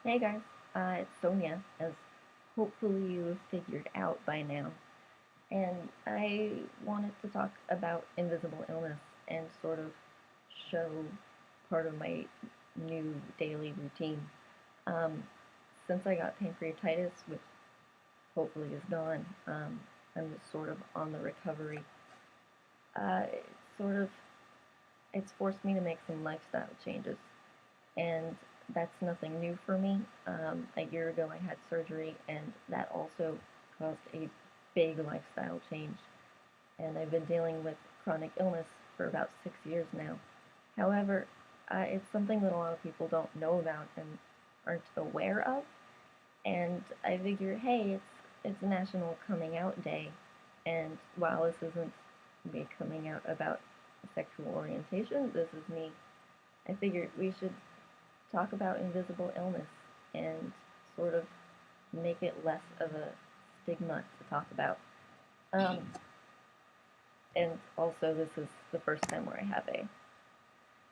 Hey guys, it's Sonia, as hopefully you've figured out by now. And I wanted to talk about invisible illness and sort of show part of my new daily routine. Um, since I got pancreatitis, which hopefully is gone, I'm just sort of on the recovery. It's sort of it's forced me to make some lifestyle changes, and that's nothing new for me. A year ago, I had surgery, and that also caused a big lifestyle change. And I've been dealing with chronic illness for about 6 years now. However, it's something that a lot of people don't know about and aren't aware of. And I figured, hey, it's National Coming Out Day, and while this isn't me coming out about sexual orientation, this is me. I figured we should talk about invisible illness and sort of make it less of a stigma to talk about. Um, and also, this is the first time where I have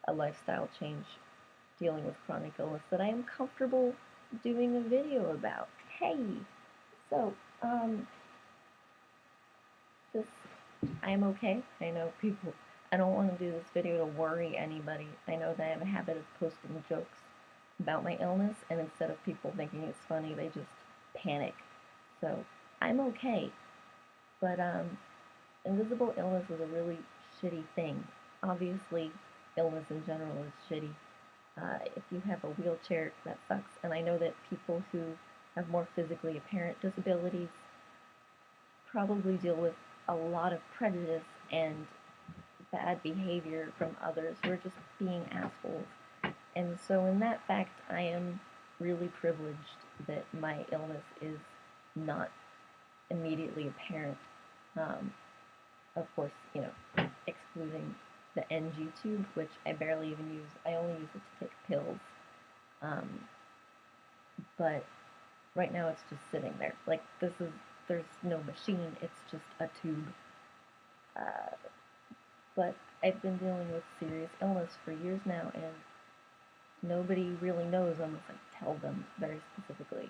a lifestyle change dealing with chronic illness that I am comfortable doing a video about. Hey, so this I'm okay. I know people. I don't want to do this video to worry anybody. I know that I have a habit of posting jokes about my illness, and instead of people thinking it's funny, they just panic. So I'm okay. But invisible illness is a really shitty thing. Obviously, illness in general is shitty. If you have a wheelchair, that sucks. And I know that people who have more physically apparent disabilities probably deal with a lot of prejudice and bad behavior from others who are just being assholes. And so, in that fact, I am really privileged that my illness is not immediately apparent. Um, of course, excluding the NG tube, which I barely even use. I only use it to take pills. Um, but right now, it's just sitting there. Like, there's no machine, it's just a tube. Uh, but I've been dealing with serious illness for years now, and nobody really knows unless I tell them very specifically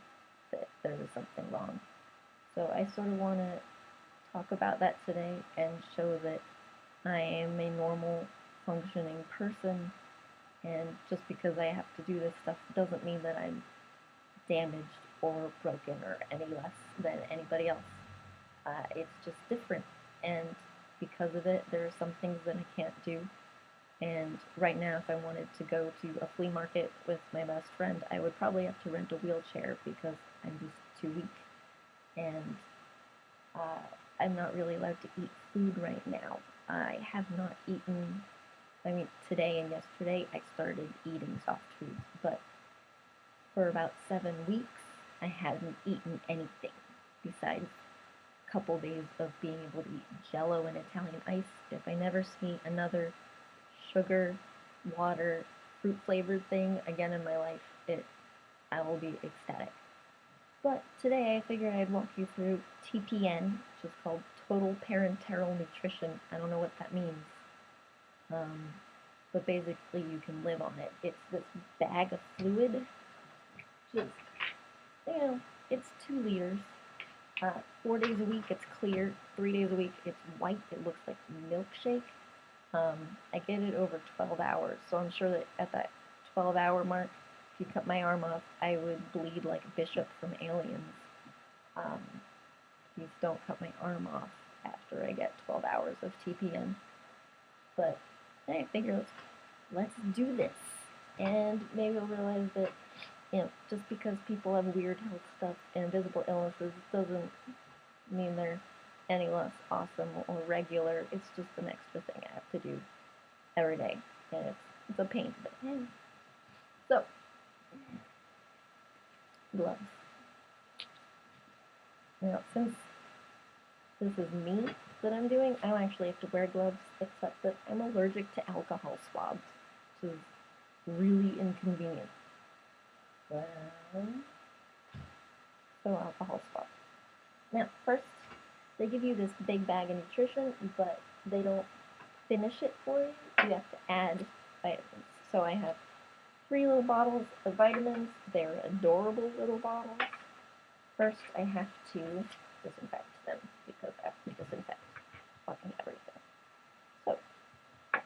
that there is something wrong. So I sort of want to talk about that today and show that I am a normal, functioning person, and just because I have to do this stuff doesn't mean that I'm damaged or broken or any less than anybody else. It's just different, and because of it, there are some things that I can't do. And right now, if I wanted to go to a flea market with my best friend, I would probably have to rent a wheelchair because I'm just too weak. And uh, I'm not really allowed to eat food right now. I have not eaten, I mean, today and yesterday I started eating soft foods, but for about 7 weeks I hadn't eaten anything besides a couple days of being able to eat jello and Italian ice. If I never see another sugar, water, fruit flavored thing again in my life, I will be ecstatic. But today I figured I'd walk you through TPN, which is called Total Parenteral Nutrition. I don't know what that means, um, but basically you can live on it. It's this bag of fluid, just, it's 2 liters. 4 days a week it's clear, 3 days a week it's white, it looks like milkshake. I get it over 12 hours, so I'm sure that at that 12-hour mark, if you cut my arm off, I would bleed like a bishop from Aliens. Um, Please don't cut my arm off after I get 12 hours of TPN. But I figure let's do this. And maybe I'll realize that, just because people have weird health stuff and invisible illnesses doesn't mean they're any less awesome or regular. It's just an extra thing I have to do every day. And it's a pain. But, so, gloves. Now, since this is me that I'm doing, I don't actually have to wear gloves, except that I'm allergic to alcohol swabs, which is really inconvenient. Well, so alcohol swabs. Now, first, they give you this big bag of nutrition, but they don't finish it for you. You have to add vitamins. So I have 3 little bottles of vitamins. They're adorable little bottles. First, I have to disinfect them because I have to disinfect fucking everything. So,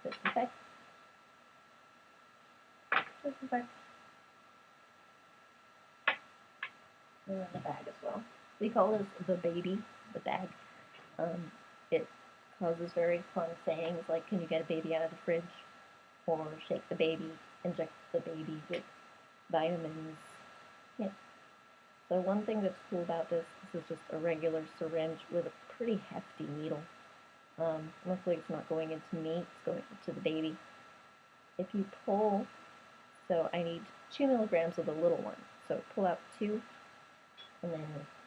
disinfect, disinfect, and then the bag as well. We call this the baby, the bag. It causes very fun sayings like, can you get a baby out of the fridge? Or shake the baby, inject the baby with vitamins. Yeah. So one thing that's cool about this is just a regular syringe with a pretty hefty needle. Luckily it's not going into me, it's going into the baby. If you pull, so I need 2 milligrams of the little one. So pull out 2, and then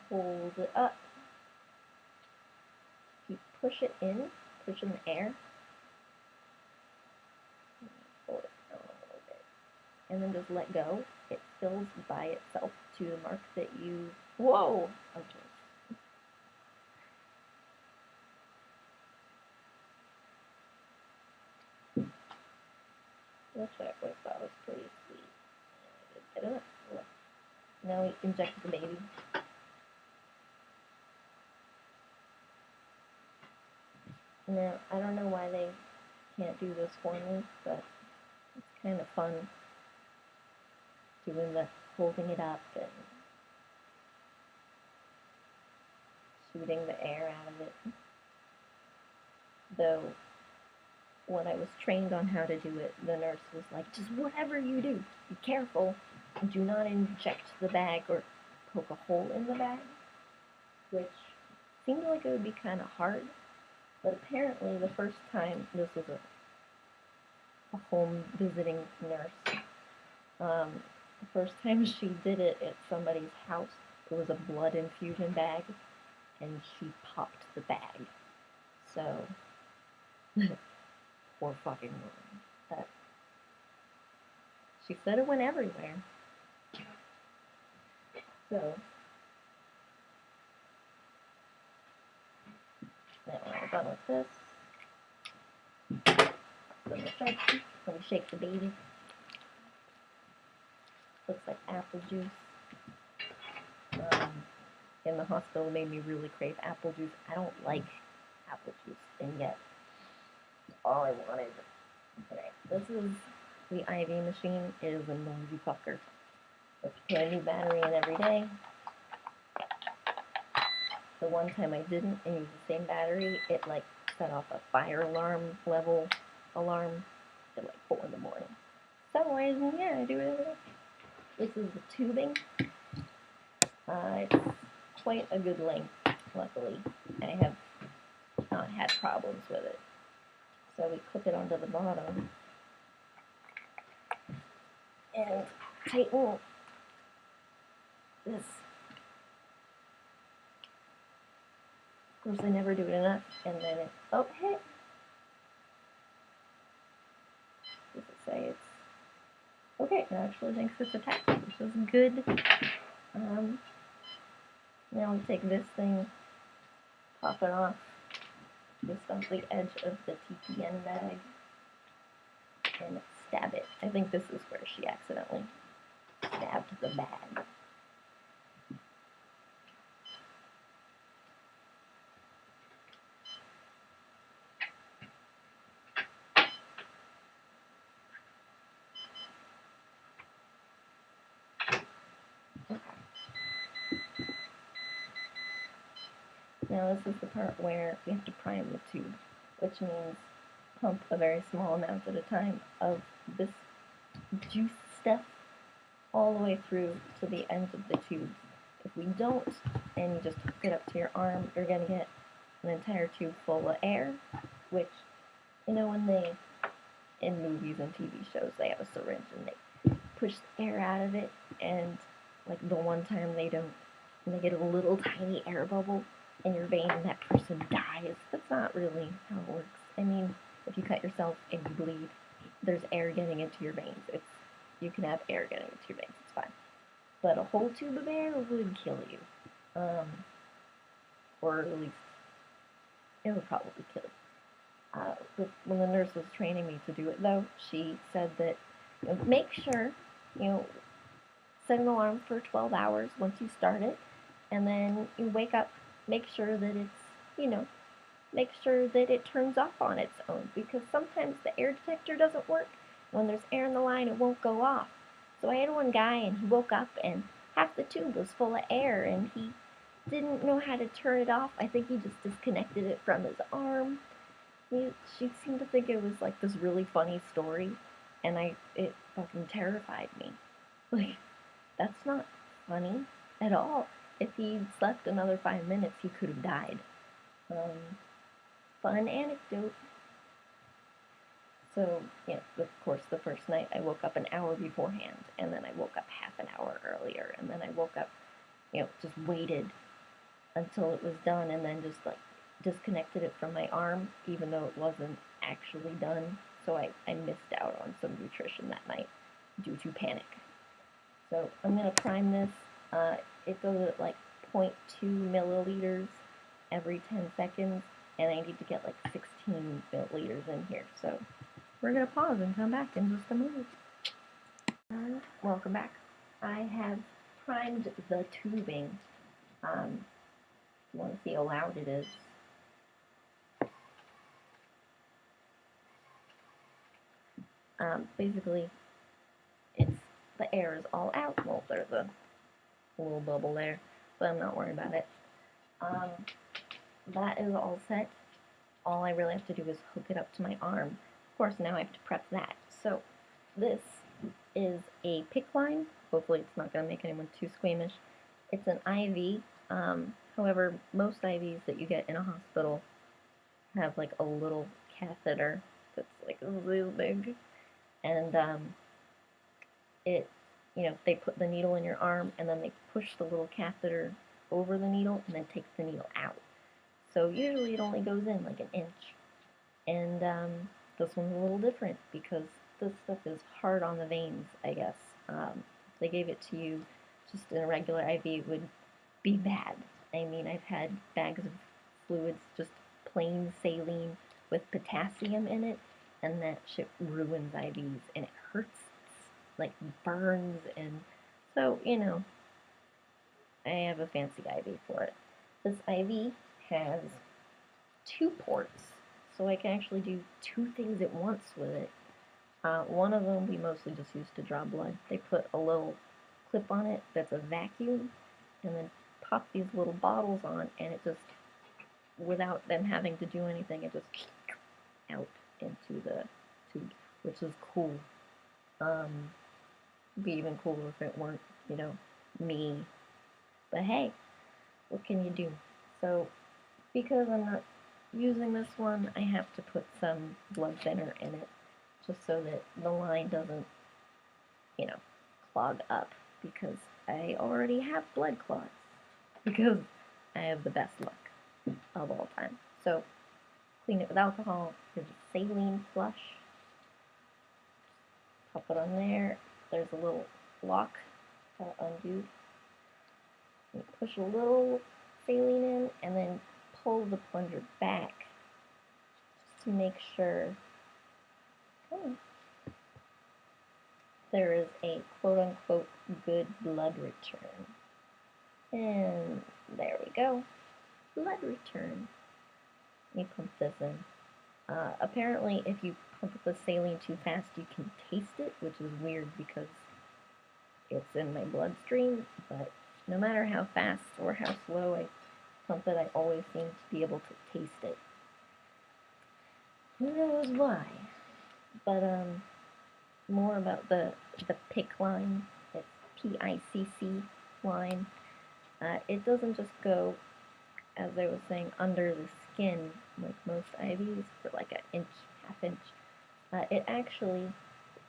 hold it up. If you push it in the air, hold it down a little bit, and then just let go, it fills by itself to the mark that you, whoa, okay. Which I always thought was pretty sweet. I did get enough. Now we inject the baby. Now, I don't know why they can't do this for me, but it's kind of fun doing the holding it up and shooting the air out of it. Though, when I was trained on how to do it, the nurse was like, just whatever you do, be careful. Do not inject the bag or poke a hole in the bag, which seemed like it would be kind of hard. But apparently the first time, this was a home visiting nurse, the first time she did it at somebody's house, it was a blood infusion bag, and she popped the bag. So, poor fucking woman. But she said it went everywhere. So, now when I'm done with this, let me shake the baby. Looks like apple juice. In the hospital, it made me really crave apple juice. I don't like apple juice, and yet all I wanted. Okay, this is the IV machine. It is a noisy fucker. Let's put a new battery in every day. The one time I didn't and used the same battery, it like set off a fire alarm level alarm at like 4 in the morning. So yeah, I do it every day. This is the tubing. It's quite a good length, luckily. I have not had problems with it. So we clip it onto the bottom and tighten this. Of course, I never do it enough, and then it, oh, hey! Does it say it's, okay, it actually thinks it's attached, which is good. Now we take this thing, pop it off, just off the edge of the TPN bag, and stab it. I think this is where she accidentally stabbed the bag. Now this is the part where we have to prime the tube, which means pump a very small amount at a time of this juice stuff all the way through to the ends of the tube. If we don't, and you just hook it up to your arm, you're going to get an entire tube full of air, which, you know, when they, in movies and TV shows, they have a syringe and they push the air out of it, and like the one time they don't, and they get a little tiny air bubble in your vein and that person dies. That's not really how it works. I mean, if you cut yourself and you bleed, there's air getting into your veins. You can have air getting into your veins, it's fine. But a whole tube of air would kill you. Or at least, it would probably kill you. When the nurse was training me to do it, though, she said that, you know, make sure you know, set an alarm for 12 hours once you start it, and then you wake up, make sure that it's, you know, make sure that it turns off on its own, because sometimes the air detector doesn't work. When there's air in the line, it won't go off. So I had one guy, and he woke up and half the tube was full of air, and he didn't know how to turn it off. I think he just disconnected it from his arm. She seemed to think it was like this really funny story, and it fucking terrified me. Like, that's not funny at all. If he'd slept another 5 minutes, he could have died. Um, Fun anecdote. So, yeah, of course, the first night I woke up an hour beforehand, and then I woke up half an hour earlier, and then I woke up, just waited until it was done, and then just like disconnected it from my arm, even though it wasn't actually done. So I missed out on some nutrition that night due to panic. So I'm gonna prime this. It goes at like 0.2 milliliters every 10 seconds, and I need to get like 16 milliliters in here. So we're gonna pause and come back in just a moment. And welcome back. I have primed the tubing. You want to see how loud it is. Basically, it's the air is all out. Well, there's a little bubble there, but I'm not worried about it. That is all set. All I really have to do is hook it up to my arm. Of course, now I have to prep that. So this is a PICC line. Hopefully it's not going to make anyone too squeamish. It's an IV. However, most IVs that you get in a hospital have like a little catheter that's like really big. And they put the needle in your arm, and then they push the little catheter over the needle and then take the needle out. So usually it only goes in like an inch. And this one's a little different because this stuff is hard on the veins, I guess. If they gave it to you just in a regular IV, it would be bad. I mean, I've had bags of fluids, just plain saline with potassium in it, and that shit ruins IVs, and it hurts, like burns, and so, I have a fancy IV for it. This IV has 2 ports, so I can actually do 2 things at once with it. One of them we mostly just use to draw blood. They put a little clip on it that's a vacuum, and then pop these little bottles on, and it just, without them having to do anything, it just out into the tube, which is cool. It'd be even cooler if it weren't, me. But hey, what can you do? So, because I'm not using this one, I have to put some blood thinner in it, just so that the line doesn't, clog up, because I already have blood clots, because I have the best luck of all time. So, clean it with alcohol. Here's a saline flush. Pop it on there. There's a little lock to undo. You push a little saline in, and then pull the plunger back just to make sure there is a quote-unquote good blood return. And there we go. Blood return. Let me pump this in. Apparently, if you pump the saline too fast, you can taste it, which is weird because it's in my bloodstream, but no matter how fast or how slow I pump it, I always seem to be able to taste it. Who knows why? But more about the PICC line. It's PICC line. It doesn't just go, as I was saying, under the skin like most IVs for like an inch, half inch. It actually,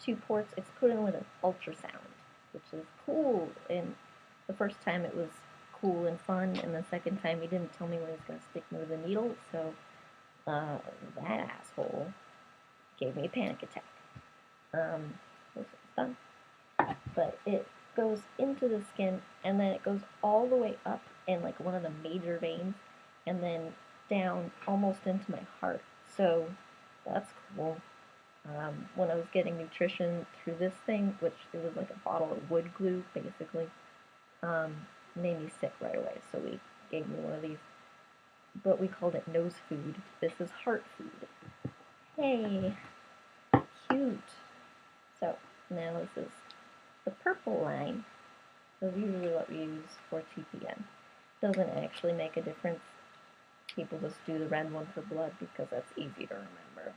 2 ports, it's put in with an ultrasound, which is cool. And the first time it was cool and fun, and the second time he didn't tell me where he was going to stick me with a needle, so that asshole gave me a panic attack. This was fun. But it goes into the skin, and then it goes all the way up in like one of the major veins, and then down almost into my heart. So that's cool. When I was getting nutrition through this thing, which it was like a bottle of wood glue, basically, um, made me sick right away. So we gave me one of these, but we called it nose food. This is heart food. Hey, cute. So now this is the purple line. That's usually what we use for TPN. Doesn't actually make a difference. People just do the red one for blood because that's easy to remember.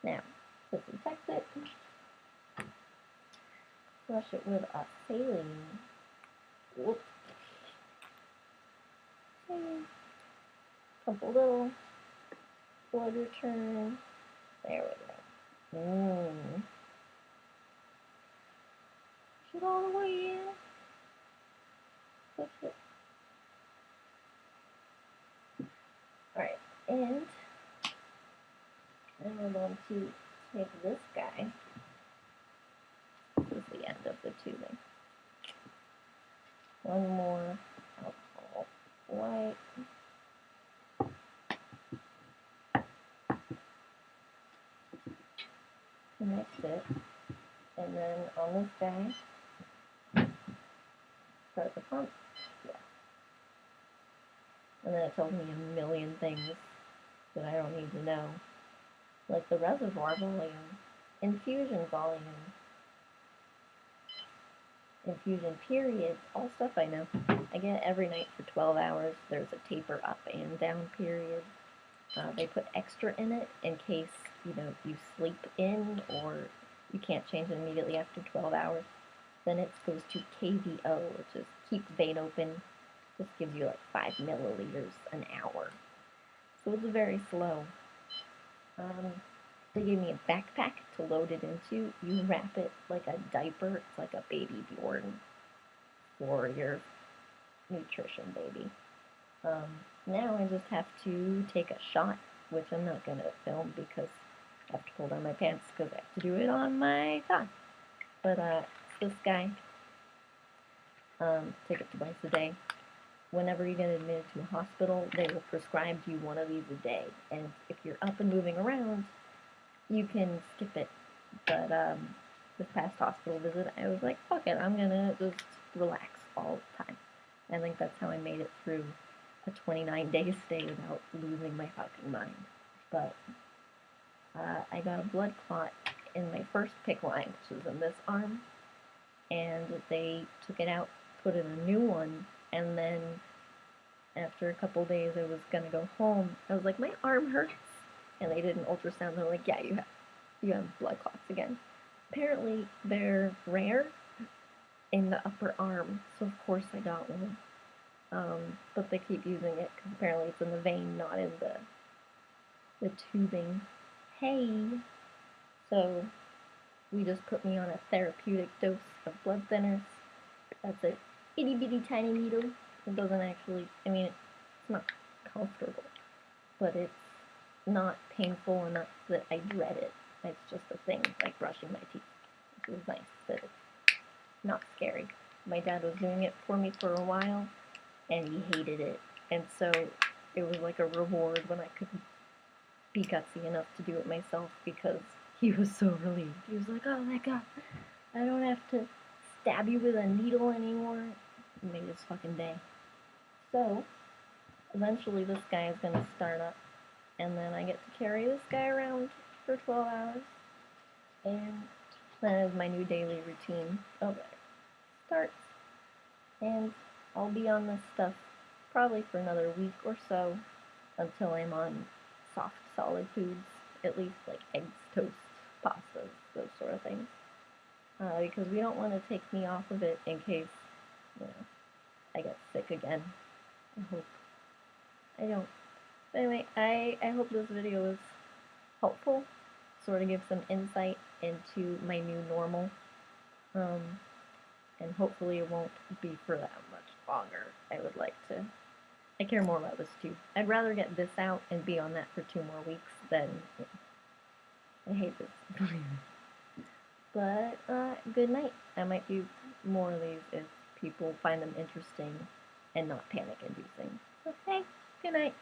Now, disinfect it. Flush it with a saline. Whoop. Saline. Couple little blood return. There we go. Push it all the way in. Push it. Alright, and then we're going to take this guy. This is the end of the tubing. One more alcohol white. Connect it. And then on this guy, start the pump. Yeah. And then it tells me a million things that I don't need to know. Like the reservoir volume, infusion volume, infusion period, all stuff I know. I get every night for 12 hours. There's a taper up and down period. They put extra in it in case, you sleep in or you can't change it immediately after 12 hours. Then it goes to KVO, which is keep vein open. This gives you like 5 milliliters an hour. So it's very slow. They gave me a backpack to load it into. You wrap it like a diaper. It's like a baby Bjorn for your nutrition baby. Now I just have to take a shot, which I'm not going to film because I have to pull down my pants because I have to do it on my thigh. But it's this guy. Take it twice a day. Whenever you get admitted to a hospital, they will prescribe you one of these a day. And if you're up and moving around, you can skip it. But this past hospital visit, I was like, fuck it, I'm gonna just relax all the time. I think that's how I made it through a 29-day stay without losing my fucking mind. But I got a blood clot in my first PICC line, which was in this arm, and they took it out, put in a new one, and then after a couple days I was gonna go home. I was like, my arm hurts, and they did an ultrasound. They're like, yeah, you have blood clots again. Apparently they're rare in the upper arm, so of course I got one. But they keep using it because apparently it's in the vein, not in the tubing. Hey, so we just put me on a therapeutic dose of blood thinners. That's a itty bitty tiny needle. It doesn't actually, it's not comfortable, but it's not painful enough that I dread it. It's just a thing, like brushing my teeth. It was nice that it's not scary. My dad was doing it for me for a while, and he hated it. And so it was like a reward when I could be gutsy enough to do it myself because he was so relieved. He was like, oh my god, I don't have to stab you with a needle anymore. It made his fucking day. So, eventually this guy is going to start up, and then I get to carry this guy around for 12 hours, and that is my new daily routine. Okay, starts, and I'll be on this stuff probably for another week or so until I'm on soft, solid foods, at least like eggs, toast, pastas, those sort of things, because we don't want to take me off of it in case, I get sick again. I hope I don't. Anyway, I hope this video was helpful, sort of give some insight into my new normal, and hopefully it won't be for that much longer. I care more about this too. I'd rather get this out and be on that for 2 more weeks than, I hate this. But, good night. I might do more of these if people find them interesting and not panic-inducing. Okay, good night.